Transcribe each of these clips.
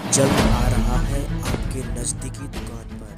जल्द आ रहा है आपके नज़दीकी दुकान पर।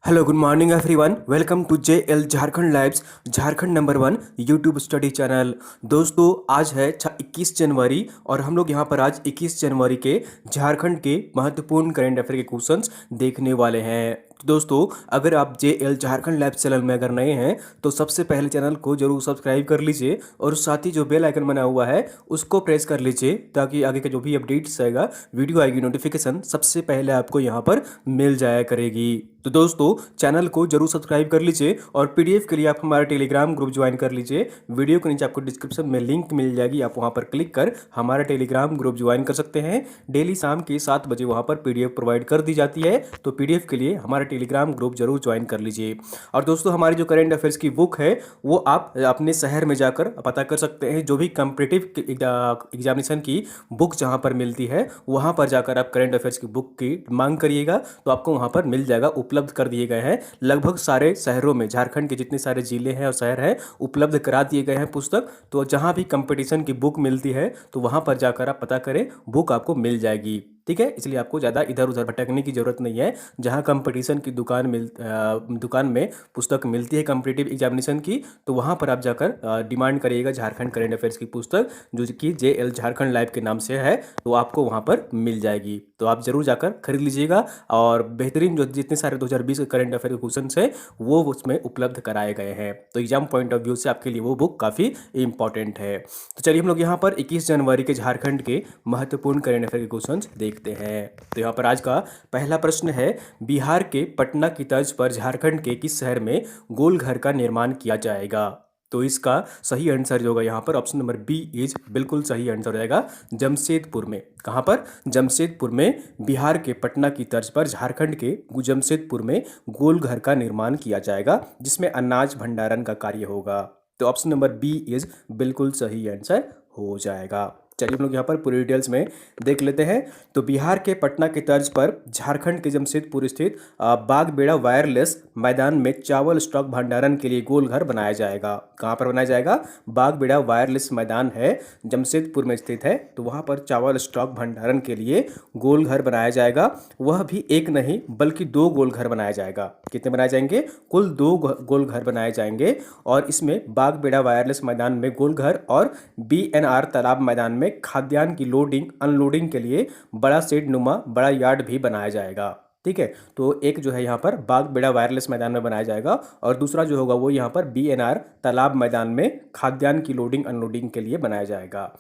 Hello good morning everyone, welcome to J L Jharkhand lives, Jharkhand number 1 YouTube study channel. दोस्तों आज है 21 जनवरी और हम लोग यहाँ पर आज 21 जनवरी के झारखंड के महत्वपूर्ण करेंट अफेयर के क्वेश्चंस देखने वाले हैं। तो दोस्तों अगर आप जे एल झारखंड लाइव चैनल में अगर नए हैं तो सबसे पहले चैनल को जरूर सब्सक्राइब कर लीजिए और साथ ही जो बेल आइकन बना हुआ है उसको प्रेस कर लीजिए ताकि आगे का जो भी अपडेट्स आएगा, वीडियो आएगी, नोटिफिकेशन सबसे पहले आपको यहाँ पर मिल जाया करेगी। तो दोस्तों चैनल को जरूर सब्सक्राइब कर लीजिए और पीडीएफ के लिए आप हमारा टेलीग्राम ग्रुप ज्वाइन कर लीजिए। वीडियो के नीचे आपको डिस्क्रिप्शन में लिंक मिल जाएगी, आप वहां पर क्लिक कर हमारा टेलीग्राम ग्रुप ज्वाइन कर सकते हैं। डेली शाम के 7 बजे वहां पर पीडीएफ प्रोवाइड कर दी जाती है, तो पीडीएफ के लिए हमारा टेलीग्राम ग्रुप जरूर ज्वाइन कर लीजिए। और दोस्तों हमारी जो करेंट अफेयर्स की बुक है वो आप अपने शहर में जाकर पता कर सकते हैं। जो भी कॉम्पिटिटिव एग्जामिनेशन की बुक जहां पर मिलती है वहां पर जाकर आप करेंट अफेयर्स की बुक की मांग करिएगा तो आपको वहां पर मिल जाएगा। उपलब्ध कर दिए गए हैं, लगभग सारे शहरों में, झारखंड के जितने सारे जिले हैं और शहर हैं उपलब्ध करा दिए गए हैं पुस्तक। तो जहां भी कंपटीशन की बुक मिलती है तो वहां पर जाकर आप पता करें, बुक आपको मिल जाएगी। ठीक है, इसलिए आपको ज़्यादा इधर उधर भटकने की जरूरत नहीं है। जहां कंपटीशन की दुकान में पुस्तक मिलती है कॉम्पिटिटिव एग्जामिनेशन की, तो वहां पर आप जाकर डिमांड करिएगा झारखंड करेंट अफेयर्स की पुस्तक, जो कि जे एल झारखंड लाइव के नाम से है, तो आपको वहां पर मिल जाएगी। तो आप जरूर जाकर खरीद लीजिएगा और बेहतरीन जो जितने सारे 2020 के करंट अफेयर के क्वेश्चन है वो उसमें उपलब्ध कराए गए हैं। तो एग्जाम पॉइंट ऑफ व्यू से आपके लिए वो बुक काफ़ी इंपॉर्टेंट है। तो चलिए हम लोग यहाँ पर 21 जनवरी के झारखंड के महत्वपूर्ण करंट अफेयर के क्वेश्चन देखते हैं। तो यहाँ पर आज का पहला प्रश्न है, बिहार के पटना की तर्ज पर झारखंड के किस शहर में गोल घर का निर्माण किया जाएगा? तो इसका सही आंसर जो होगा यहाँ पर ऑप्शन नंबर बी इज बिल्कुल सही आंसर हो जाएगा, जमशेदपुर में। कहाँ पर? जमशेदपुर में। बिहार के पटना की तर्ज पर झारखंड के जमशेदपुर में गोल घर का निर्माण किया जाएगा जिसमें अनाज भंडारण का कार्य होगा। तो ऑप्शन नंबर बी इज बिल्कुल सही आंसर हो जाएगा। चलिए हम लोग यहाँ पर पूरी डिटेल्स में देख लेते हैं। तो बिहार के पटना की तर्ज पर झारखंड के जमशेदपुर स्थित बागबेड़ा वायरलेस मैदान में चावल स्टॉक भंडारण के लिए गोल घर बनाया जाएगा। कहाँ पर बनाया जाएगा? बागबेड़ा वायरलेस मैदान है, जमशेदपुर में स्थित है, तो वहाँ पर चावल स्टॉक भंडारण के लिए गोल घर बनाया जाएगा। वह भी एक नहीं बल्कि 2 गोल घर बनाया जाएगा। कितने बनाए जाएंगे? कुल 2 गोल घर बनाए जाएंगे और इसमें बागबेड़ा वायरलेस मैदान में गोल घर और बीएनआर तालाब मैदान में खाद्यान्न की लोडिंग अनलोडिंग के लिए बड़ा शेड नुमा बड़ा यार्ड भी बनाया जाएगा। ठीक है, तो एक जो है यहाँ पर बागबेड़ा वायरलेस मैदान में बनाया जाएगा और दूसरा जो होगा वो यहाँ पर बीएनआर तालाब मैदान में खाद्यान्न की लोडिंग अनलोडिंग के लिए बनाया जाएगा।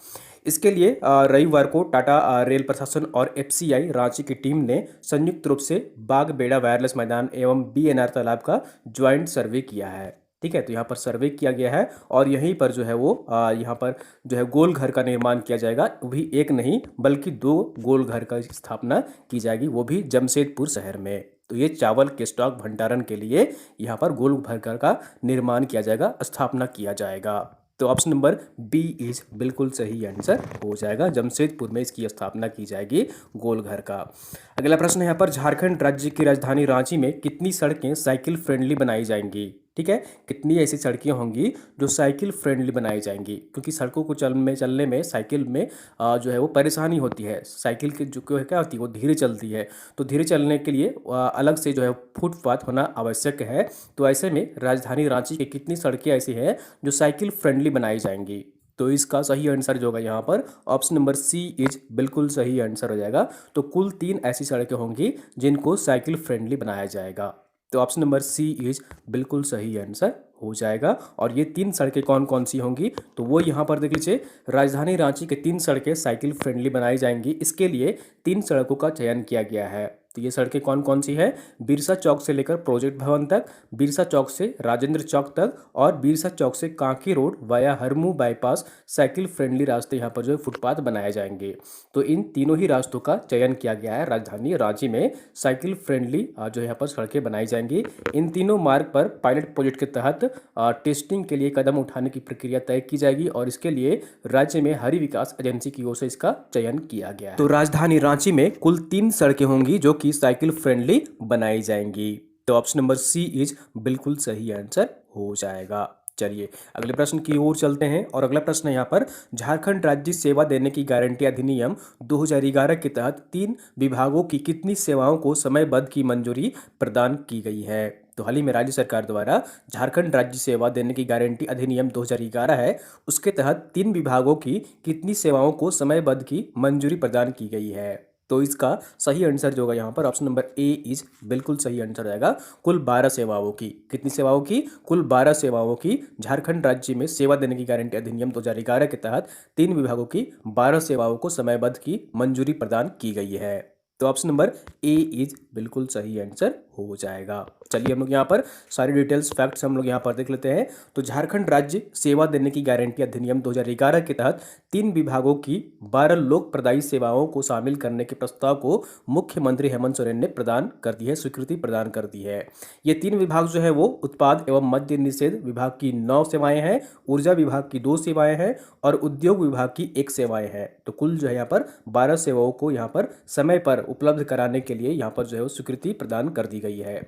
इसके लिए रविवार को टाटा रेल प्रशासन और एफसीआई रांची की टीम ने संयुक्त रूप से बागबेड़ा वायरलेस मैदान एवं बीएनआर तालाब का ज्वाइंट सर्वे किया है। ठीक है, तो यहाँ पर सर्वे किया गया है और यहीं पर जो है वो यहाँ पर जो है गोल घर का निर्माण किया जाएगा। वो भी एक नहीं बल्कि 2 गोल घर का स्थापना की जाएगी, वो भी जमशेदपुर शहर में। तो ये चावल के स्टॉक भंडारण के लिए यहाँ पर गोल घर का निर्माण किया जाएगा, स्थापना किया जाएगा। तो ऑप्शन नंबर बी इज बिल्कुल सही आंसर हो जाएगा, जमशेदपुर में इसकी स्थापना की जाएगी गोल घर का। अगला प्रश्न है यहाँ पर, झारखंड राज्य की राजधानी रांची में कितनी सड़कें साइकिल फ्रेंडली बनाई जाएंगी? ठीक है, कितनी ऐसी सड़कें होंगी जो साइकिल फ्रेंडली बनाई जाएंगी? क्योंकि सड़कों को चलने में साइकिल में जो है वो परेशानी होती है। साइकिल की जो क्या होती है वो धीरे चलती है, तो धीरे चलने के लिए अलग से जो है फुटपाथ होना आवश्यक है। तो ऐसे में राजधानी रांची की कितनी सड़कें ऐसी हैं जो साइकिल फ्रेंडली बनाई जाएंगी? तो इसका सही आंसर जो होगा यहाँ पर ऑप्शन नंबर सी इज बिल्कुल सही आंसर हो जाएगा। तो कुल 3 ऐसी सड़कें होंगी जिनको साइकिल फ्रेंडली बनाया जाएगा। तो ऑप्शन नंबर सी इज बिल्कुल सही आंसर हो जाएगा। और ये 3 सड़कें कौन कौन सी होंगी तो वो यहाँ पर देख लीजिए, राजधानी रांची के 3 सड़कें साइकिल फ्रेंडली बनाई जाएंगी। इसके लिए 3 सड़कों का चयन किया गया है। तो ये सड़कें कौन कौन सी है? बिरसा चौक से लेकर प्रोजेक्ट भवन तक, बिरसा चौक से राजेंद्र चौक तक और बिरसा चौक से Kanki road via Harmu bypass cycle friendly रास्ते यहाँ पर जो है फुटपाथ बनाए जाएंगे। तो इन तीनों ही रास्तों का चयन किया गया है। राजधानी रांची में साइकिल फ्रेंडली जो यहाँ पर सड़कें बनाई जाएंगी। इन तीनों मार्ग पर पायलट प्रोजेक्ट के तहत टेस्टिंग के लिए कदम उठाने की प्रक्रिया तय की जाएगी और इसके लिए राज्य में हरि विकास एजेंसी की ओर से इसका चयन किया गया है। तो राजधानी रांची में कुल 3 सड़कें होंगी जो कि साइकिल फ्रेंडली बनाई जाएंगी। तो ऑप्शन नंबर सी इज बिल्कुल सही आंसर हो जाएगा। चलिए अगले प्रश्न की ओर चलते हैं और अगला प्रश्न है यहाँ पर झारखंड राज्य सेवा देने की गारंटी अधिनियम 2011 के तहत 3 विभागों की कितनी सेवाओं को समयबद्ध की मंजूरी प्रदान की गई है। तो हाल ही में राज्य सरकार द्वारा झारखंड राज्य सेवा देने की गारंटी अधिनियम 2011 है, उसके तहत 3 विभागों की कितनी सेवाओं को समयबद्ध की मंजूरी प्रदान की गई है। तो इसका सही आंसर जो होगा यहाँ पर ऑप्शन नंबर ए इज बिल्कुल सही आंसर रहेगा। कुल 12 सेवाओं की, कितनी सेवाओं की? कुल 12 सेवाओं की झारखंड राज्य में सेवा देने की गारंटी अधिनियम 2011 के तहत 3 विभागों की 12 सेवाओं को समयबद्ध की मंजूरी प्रदान की गई है। तो ऑप्शन नंबर ए इज बिल्कुल सही आंसर हो जाएगा। चलिए हम लोग यहाँ पर सारी डिटेल्स फैक्ट्स हम लोग यहाँ पर देख लेते हैं। तो झारखंड राज्य सेवा देने की गारंटी अधिनियम 2011 के तहत 3 विभागों की 12 लोक प्रदायी सेवाओं को शामिल करने के प्रस्ताव को मुख्यमंत्री हेमंत सोरेन ने प्रदान कर दी है, स्वीकृति प्रदान कर दी है। ये 3 विभाग जो है वो उत्पाद एवं मद्य निषेध विभाग की 9 सेवाएं हैं, ऊर्जा विभाग की 2 सेवाएं हैं और उद्योग विभाग की 1 सेवाएं हैं। तो कुल जो है यहाँ पर 12 सेवाओं को यहाँ पर समय पर उपलब्ध कराने के लिए यहाँ पर जो है वो स्वीकृति प्रदान कर दी गई है।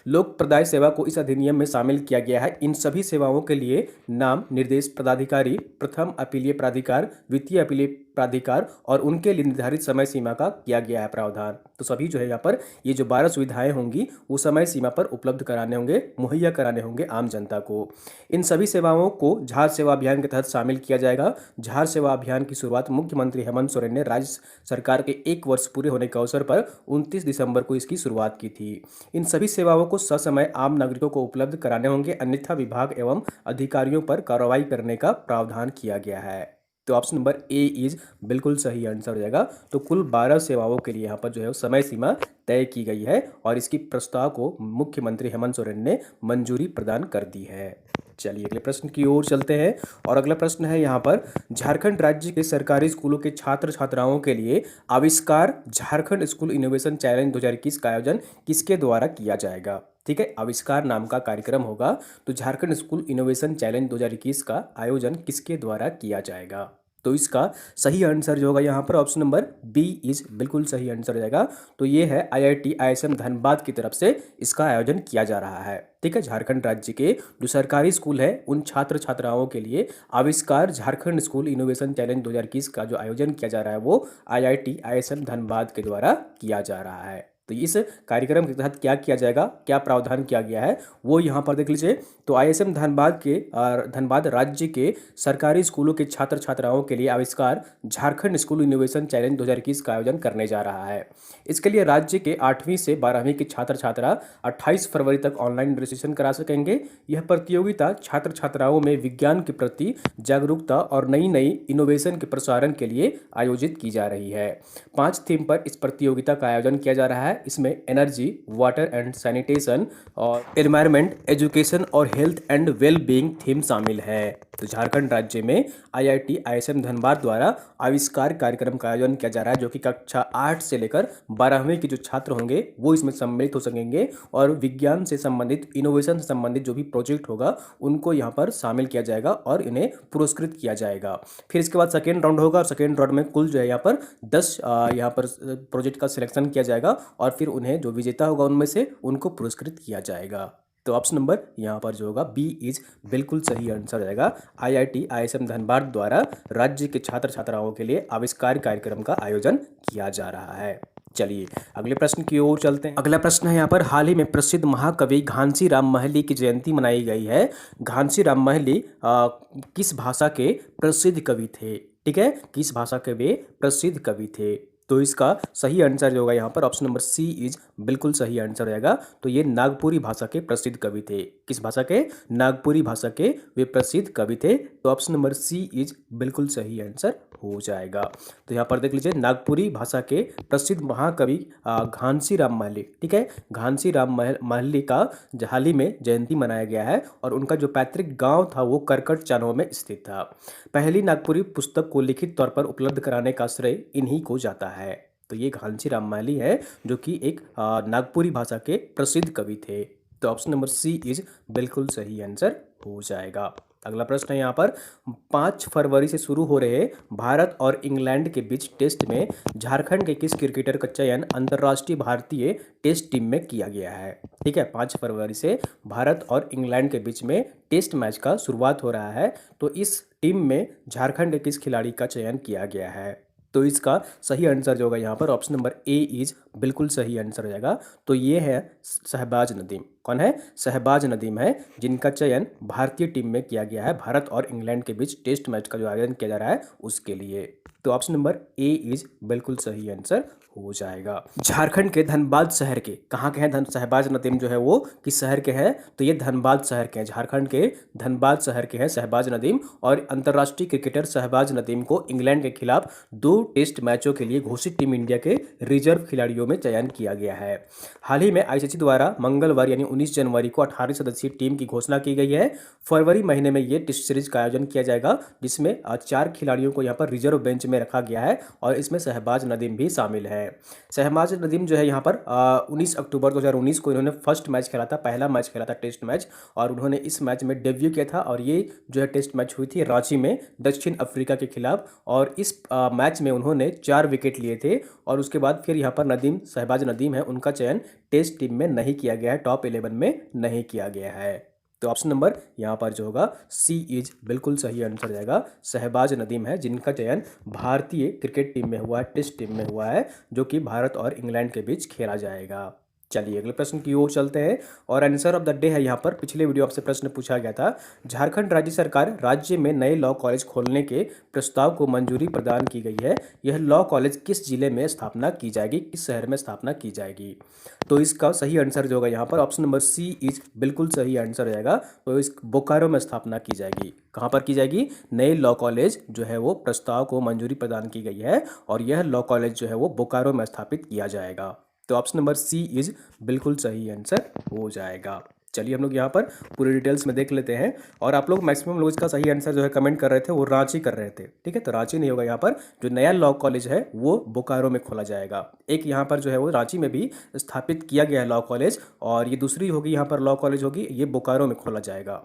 लोक प्रदाय सेवा को इस अधिनियम में शामिल किया गया है। इन सभी सेवाओं के लिए नाम निर्देश पदाधिकारी, प्रथम अपीलीय प्राधिकार, द्वितीय अपीलीय प्राधिकार और उनके लिए निर्धारित समय सीमा का किया गया है प्रावधान। तो सभी जो है यहाँ पर ये जो 12 सुविधाएं होंगी वो समय सीमा पर उपलब्ध कराने होंगे, मुहैया कराने होंगे आम जनता को। इन सभी सेवाओं को झार सेवा अभियान के तहत शामिल किया जाएगा। झार सेवा अभियान की शुरुआत मुख्यमंत्री हेमंत सोरेन ने राज्य सरकार के 1 वर्ष पूरे होने के अवसर पर 29 दिसंबर को इसकी शुरुआत की थी। इन सभी सेवाओं को ससमय आम नागरिकों को उपलब्ध कराने होंगे, अन्यथा विभाग एवं अधिकारियों पर कार्रवाई करने का प्रावधान किया गया है। तो ऑप्शन नंबर ए इज बिल्कुल सही आंसर हो जाएगा। तो कुल 12 सेवाओं के लिए यहाँ पर जो है समय सीमा तय की गई है और इसकी प्रस्ताव को मुख्यमंत्री हेमंत सोरेन ने मंजूरी प्रदान कर दी है। चलिए अगले प्रश्न की ओर चलते हैं और अगला प्रश्न है यहाँ पर झारखंड राज्य के सरकारी स्कूलों के छात्र छात्राओं के लिए आविष्कार झारखंड स्कूल इनोवेशन चैलेंज 2021 का आयोजन किसके द्वारा किया जाएगा। ठीक है, आविष्कार नाम का कार्यक्रम होगा। तो झारखंड स्कूल इनोवेशन चैलेंज 2021 का आयोजन किसके द्वारा किया जाएगा। तो इसका सही आंसर जो होगा यहाँ पर ऑप्शन नंबर बी इज बिल्कुल सही आंसर हो जाएगा। तो ये है IIT ISM धनबाद की तरफ से इसका आयोजन किया जा रहा है। ठीक है, झारखंड राज्य के जो सरकारी स्कूल है उन छात्र छात्राओं के लिए आविष्कार झारखंड स्कूल इनोवेशन चैलेंज 2021 का जो आयोजन किया जा रहा है वो IIT ISM धनबाद के द्वारा किया जा रहा है। तो इस कार्यक्रम के तहत क्या किया जाएगा, क्या प्रावधान किया गया है वो यहाँ पर देख लीजिए। तो ISM धनबाद राज्य के सरकारी स्कूलों के छात्र छात्राओं के लिए आविष्कार झारखंड स्कूल इनोवेशन चैलेंज 2021 का आयोजन करने जा रहा है। इसके लिए राज्य के 8वीं से 12वीं के छात्र छात्रा 28 फरवरी तक ऑनलाइन रजिस्ट्रेशन करा सकेंगे। यह प्रतियोगिता छात्र छात्राओं में विज्ञान के प्रति जागरूकता और नई नई इनोवेशन के प्रसारण के लिए आयोजित की जा रही है। 5 थीम पर इस प्रतियोगिता का आयोजन किया जा रहा है। इसमें एनर्जी, वाटर एंड सैनिटेशन और एनवायरनमेंट, एजुकेशन और health and well being theme शामिल है। तो झारखंड राज्य में IIT ISM धनबाद द्वारा आविष्कार कार्यक्रम का आयोजन किया जा रहा है, जो कि कक्षा 8 से लेकर 12वीं के जो छात्र होंगे वो इसमें सम्मिलित हो सकेंगे और विज्ञान से संबंधित, इनोवेशन से संबंधित जो भी प्रोजेक्ट होगा उनको यहाँ पर शामिल किया जाएगा और इन्हें पुरस्कृत किया जाएगा। फिर इसके बाद सेकेंड राउंड होगा और सेकेंड राउंड में कुल जो है यहाँ पर 10 यहाँ पर प्रोजेक्ट का सिलेक्शन किया जाएगा और फिर उन्हें जो विजेता होगा उनमें से उनको पुरस्कृत किया जाएगा। तो ऑप्शन नंबर यहाँ पर जो होगा बी इज बिल्कुल सही आंसर रहेगा। IIT ISM धनबाद द्वारा राज्य के छात्र छात्राओं के लिए आविष्कार कार्यक्रम का आयोजन किया जा रहा है। चलिए अगले प्रश्न की ओर चलते हैं। अगला प्रश्न है यहाँ पर हाल ही में प्रसिद्ध महाकवि घांसी राम महली की जयंती मनाई गई है। घांसी राम महली किस भाषा के प्रसिद्ध कवि थे। ठीक है, किस भाषा के वे प्रसिद्ध कवि थे। तो इसका सही आंसर जो होगा यहाँ पर ऑप्शन नंबर सी इज बिल्कुल सही आंसर रहेगा। तो ये नागपुरी भाषा के प्रसिद्ध कवि थे। किस भाषा के? नागपुरी भाषा के वे प्रसिद्ध कवि थे। तो ऑप्शन नंबर सी इज बिल्कुल सही आंसर हो जाएगा। तो यहाँ पर देख लीजिए, नागपुरी भाषा के प्रसिद्ध महाकवि घांसी राम महली। ठीक है, घांसी राम महली का हाल ही में जयंती मनाया गया है और उनका जो पैतृक गांव था वो करकट चानो में स्थित था। पहली नागपुरी पुस्तक को लिखित तौर पर उपलब्ध कराने का श्रेय इन्हीं को जाता है। तो ये घांसी राम महली है जो कि एक नागपुरी भाषा के प्रसिद्ध कवि थे। तो ऑप्शन नंबर सी इज बिल्कुल सही आंसर हो जाएगा। अगला प्रश्न है यहाँ पर 5 फरवरी से शुरू हो रहे भारत और इंग्लैंड के बीच टेस्ट में झारखंड के किस क्रिकेटर का चयन अंतर्राष्ट्रीय भारतीय टेस्ट टीम में किया गया है। ठीक है, 5 फरवरी से भारत और इंग्लैंड के बीच में टेस्ट मैच का शुरुआत हो रहा है, तो इस टीम में झारखंड के किस खिलाड़ी का चयन किया गया है। तो इसका सही आंसर जो होगा यहाँ पर ऑप्शन नंबर ए इज बिल्कुल सही आंसर हो जाएगा। तो ये है शहबाज नदीम। कौन है? शहबाज नदीम है, जिनका चयन भारतीय टीम में किया गया है भारत और इंग्लैंड के बीच टेस्ट मैच का जो आयोजन किया जा रहा है उसके लिए। तो ऑप्शन नंबर ए इज बिल्कुल सही आंसर हो जाएगा। झारखंड के धनबाद शहर के कहाँ के हैं शहबाज नदीम जो है वो किस शहर के हैं? तो ये धनबाद शहर के हैं। झारखंड के धनबाद शहर के हैं शहबाज नदीम, और अंतर्राष्ट्रीय क्रिकेटर शहबाज नदीम को इंग्लैंड के खिलाफ 2 टेस्ट मैचों के लिए घोषित टीम इंडिया के रिजर्व खिलाड़ियों में चयन किया गया है। हाल ही में आईसीसी द्वारा मंगलवार यानी 19 जनवरी को 18 सदस्यीय टीम की घोषणा की गई है। फरवरी महीने में ये टेस्ट सीरीज का आयोजन किया जाएगा, जिसमें 4 खिलाड़ियों को यहाँ पर रिजर्व बेंच में रखा गया है और इसमें शहबाज नदीम भी शामिल है। शहबाज नदीम जो है यहाँ पर 19 अक्टूबर 2019 को इन्होंने फर्स्ट मैच खेला था, पहला मैच खेला था टेस्ट मैच, और उन्होंने इस मैच में डेब्यू किया था। और ये जो है टेस्ट मैच हुई थी रांची में दक्षिण अफ्रीका के खिलाफ, और इस मैच में उन्होंने 4 विकेट लिए थे। और उसके बाद फिर यहाँ पर नदीम, शहबाज नदीम है, उनका चयन टेस्ट टीम में नहीं किया गया है, टॉप 11 में नहीं किया गया है। तो ऑप्शन नंबर यहाँ पर जो होगा सी इज बिल्कुल सही आंसर जाएगा। शहबाज नदीम है, जिनका चयन भारतीय क्रिकेट टीम में हुआ है, टेस्ट टीम में हुआ है, जो कि भारत और इंग्लैंड के बीच खेला जाएगा। चलिए अगले प्रश्न की ओर चलते हैं, और आंसर ऑफ द डे है यहाँ पर। पिछले वीडियो आपसे प्रश्न पूछा गया था, झारखंड राज्य सरकार राज्य में नए लॉ कॉलेज खोलने के प्रस्ताव को मंजूरी प्रदान की गई है। यह लॉ कॉलेज किस जिले में स्थापना की जाएगी, किस शहर में स्थापना की जाएगी। तो इसका सही आंसर जो होगा यहाँ पर ऑप्शन नंबर सी इज बिल्कुल सही आंसर हो जाएगा। तो इस बोकारो में स्थापना की जाएगी। कहाँ पर की जाएगी? नए लॉ कॉलेज जो है वो प्रस्ताव को मंजूरी प्रदान की गई है, और यह लॉ कॉलेज जो है वो बोकारो में स्थापित किया जाएगा। तो ऑप्शन नंबर सी इज बिल्कुल सही आंसर हो जाएगा। चलिए हम लोग यहाँ पर पूरी डिटेल्स में देख लेते हैं, और आप लोग मैक्सिमम लोग इसका सही आंसर जो है कमेंट कर रहे थे वो रांची कर रहे थे। ठीक है, तो रांची नहीं होगा यहाँ पर। जो नया लॉ कॉलेज है वो बोकारो में खोला जाएगा। एक यहाँ पर जो है वो रांची में भी स्थापित किया गया है लॉ कॉलेज, और ये दूसरी होगी यहाँ पर लॉ कॉलेज होगी, ये बोकारो में खोला जाएगा।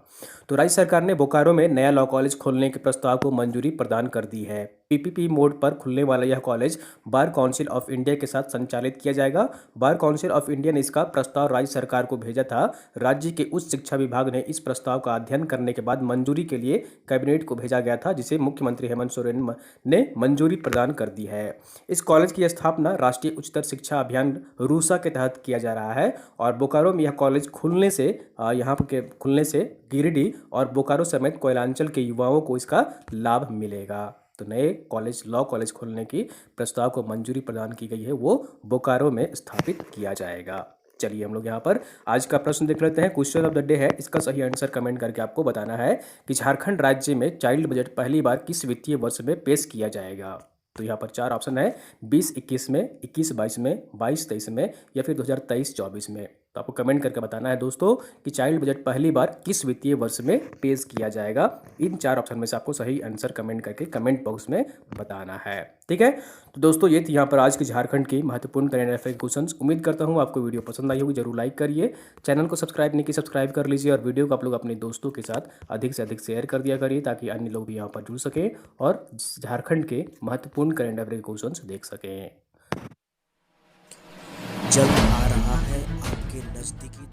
तो राज्य सरकार ने बोकारो में नया लॉ कॉलेज खोलने के प्रस्ताव को मंजूरी प्रदान कर दी है। पीपीपी मोड पर खुलने वाला यह college bar council of India के साथ संचालित किया जाएगा। बार काउंसिल ऑफ इंडिया ने इसका प्रस्ताव राज्य सरकार को भेजा था। राज्य के उच्च शिक्षा विभाग ने इस प्रस्ताव का अध्ययन करने के बाद मंजूरी के लिए कैबिनेट को भेजा गया था, जिसे मुख्यमंत्री हेमंत सोरेन ने मंजूरी प्रदान कर दी है। इस कॉलेज की स्थापना राष्ट्रीय उच्चतर शिक्षा अभियान रूसा के तहत किया जा रहा है, और बोकारो में यह कॉलेज खुलने से गिरिडीह और बोकारो समेत कोयलांचल के युवाओं को इसका लाभ मिलेगा। तो नए कॉलेज लॉ कॉलेज खोलने की प्रस्ताव को मंजूरी प्रदान की गई है, वो बोकारो में स्थापित किया जाएगा। चलिए हम लोग यहाँ पर आज का प्रश्न देख लेते हैं। क्वेश्चन ऑफ द डे है, इसका सही आंसर कमेंट करके आपको बताना है कि झारखंड राज्य में चाइल्ड बजट पहली बार किस वित्तीय वर्ष में पेश किया जाएगा। तो यहाँ पर 4 ऑप्शन है, 20-21 में, 21-22 में, 22-23 में, या फिर 2023-24 में। तो आपको कमेंट करके बताना है दोस्तों कि चाइल्ड बजट पहली बार किस वित्तीय वर्ष में पेश किया जाएगा। इन 4 ऑप्शन में से आपको सही आंसर कमेंट करके कमेंट बॉक्स में बताना है। ठीक है, तो दोस्तों ये थी यहाँ पर आज की झारखंड की महत्वपूर्ण करंट अफेयर क्वेश्चंस। उम्मीद करता हूँ आपको वीडियो पसंद आई होगी। जरूर लाइक करिए, चैनल को सब्सक्राइब नहीं किया सब्सक्राइब कर लीजिए, और वीडियो को आप लोग अपने दोस्तों के साथ अधिक से अधिक शेयर कर दिया करिए, ताकि अन्य लोग भी यहाँ पर जुड़ सकें और झारखंड के महत्वपूर्ण करंट अफेयर क्वेश्चंस देख सकें। जल्द आ रहा है आपके नज़दीकी